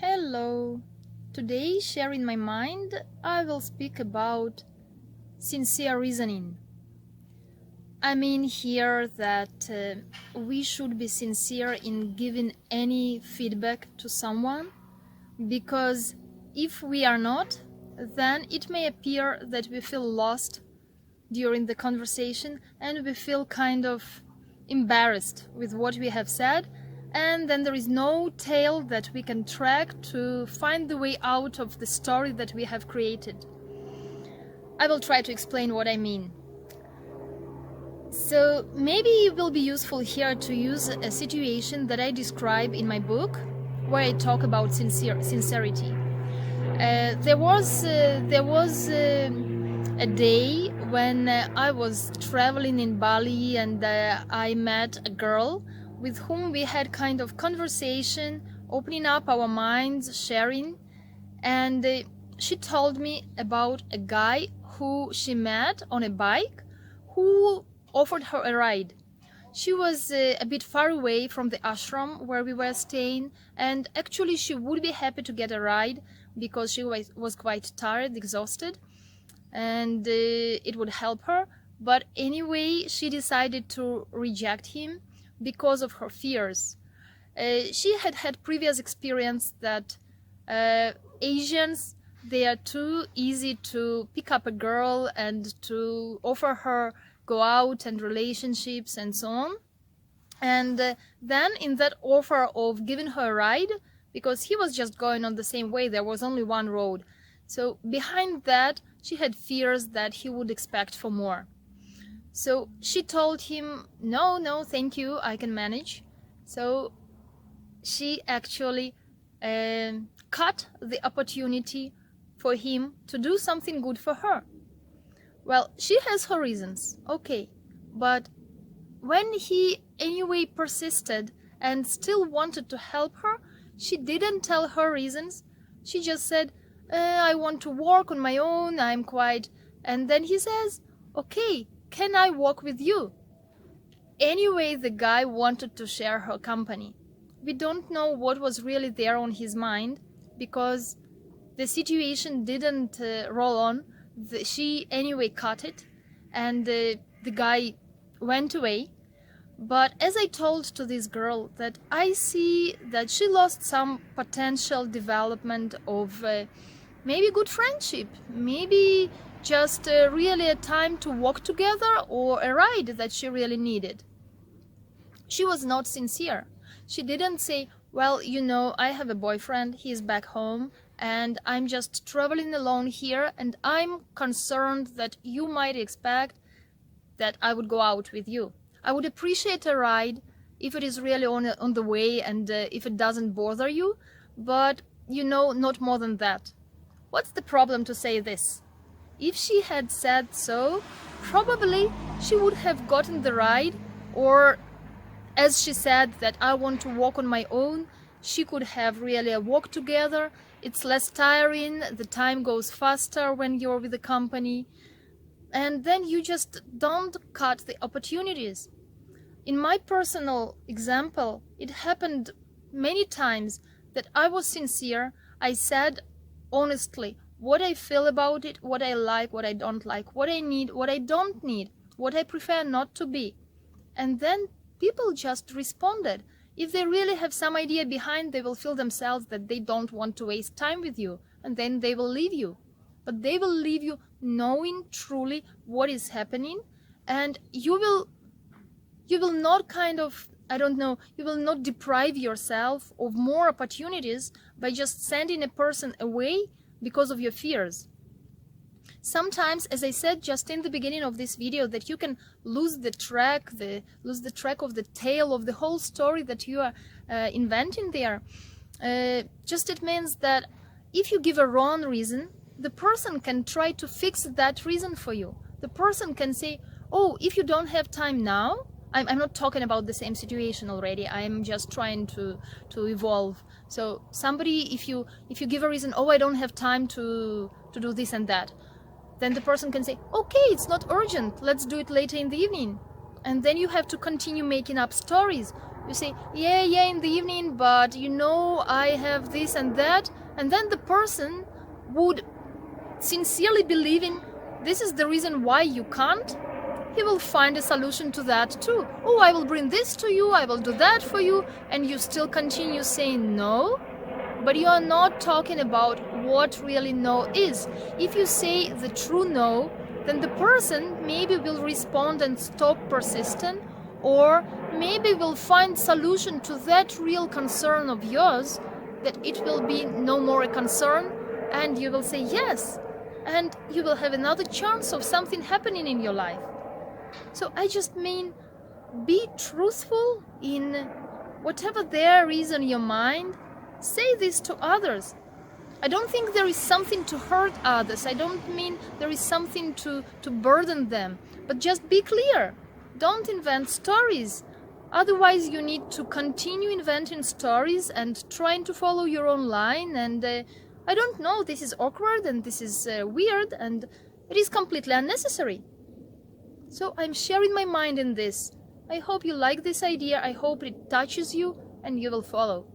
Hello! Today, sharing my mind, I will speak about sincere reasoning. I mean here that we should be sincere in giving any feedback to someone, because if we are not, then it may appear that we feel lost during the conversation and we feel kind of embarrassed with what we have said, and then there is no tail that we can track to find the way out of the story that we have created. I will try to explain what I mean. So maybe it will be useful here to use a situation that I describe in my book, where I talk about sincerity. There was a day when I was traveling in Bali, and I met a girl with whom we had kind of conversation, opening up our minds, sharing, and she told me about a guy who she met on a bike who offered her a ride. She was a bit far away from the ashram where we were staying, and actually she would be happy to get a ride because she was quite tired, exhausted, and it would help her. But anyway, she decided to reject him because of her fears. She had had previous experience that Asians, they are too easy to pick up a girl and to offer her go out and relationships and so on. And then in that offer of giving her a ride, because he was just going on the same way, there was only one road. So behind that, she had fears that he would expect for more. So she told him, no, thank you, I can manage. So she actually cut the opportunity for him to do something good for her. Well, she has her reasons, okay, but when he anyway persisted and still wanted to help her, she didn't tell her reasons. She just said, I want to work on my own, I'm quite... And then he says, okay, can I walk with you? Anyway, the guy wanted to share her company. We don't know what was really there on his mind, because the situation didn't roll on. She anyway cut it, and the guy went away. But as I told to this girl, that I see that she lost some potential development of maybe good friendship, maybe just really a time to walk together, or a ride that she really needed. She was not sincere. She didn't say, well, you know, I have a boyfriend, he's back home, and I'm just traveling alone here, and I'm concerned that you might expect that I would go out with you. I would appreciate a ride if it is really on the way, and if it doesn't bother you, but, you know, not more than that. What's the problem to say this? If she had said so, probably she would have gotten the ride, or as she said that I want to walk on my own, she could have really a walk together. It's less tiring, the time goes faster when you're with the company, and then you just don't cut the opportunities. In my personal example, it happened many times that I was sincere. I said honestly what I feel about it, what I like, what I don't like, what I need, what I don't need, what I prefer not to be. And then people just responded. If they really have some idea behind, they will feel themselves that they don't want to waste time with you, and then they will leave you. But they will leave you knowing truly what is happening, and you will not kind of, I don't know, you will not deprive yourself of more opportunities by just sending a person away because of your fears. Sometimes, as I said just in the beginning of this video, that you can lose the track of the tale of the whole story that you are inventing there. Just it means that if you give a wrong reason, the person can try to fix that reason for you. The person can say, oh, if you don't have time now, I'm not talking about the same situation already, I'm just trying to evolve. So somebody, if you give a reason, oh, I don't have time to do this and that, then the person can say, okay, it's not urgent, let's do it later in the evening. And then you have to continue making up stories. You say, yeah, in the evening, but you know, I have this and that. And then the person would sincerely believing this is the reason why you can't, he will find a solution to that too. Oh, I will bring this to you, I will do that for you, and you still continue saying no. But you are not talking about what really no is. If you say the true no, then the person maybe will respond and stop persistent, or maybe will find solution to that real concern of yours, that it will be no more a concern, and you will say yes, and you will have another chance of something happening in your life. So I just mean, be truthful in whatever there is on your mind. Say this to others. I don't think there is something to hurt others. I don't mean there is something to burden them. But just be clear. Don't invent stories. Otherwise, you need to continue inventing stories and trying to follow your own line. And I don't know, this is awkward and this is weird and it is completely unnecessary. So I'm sharing my mind in this. I hope you like this idea. I hope it touches you and you will follow.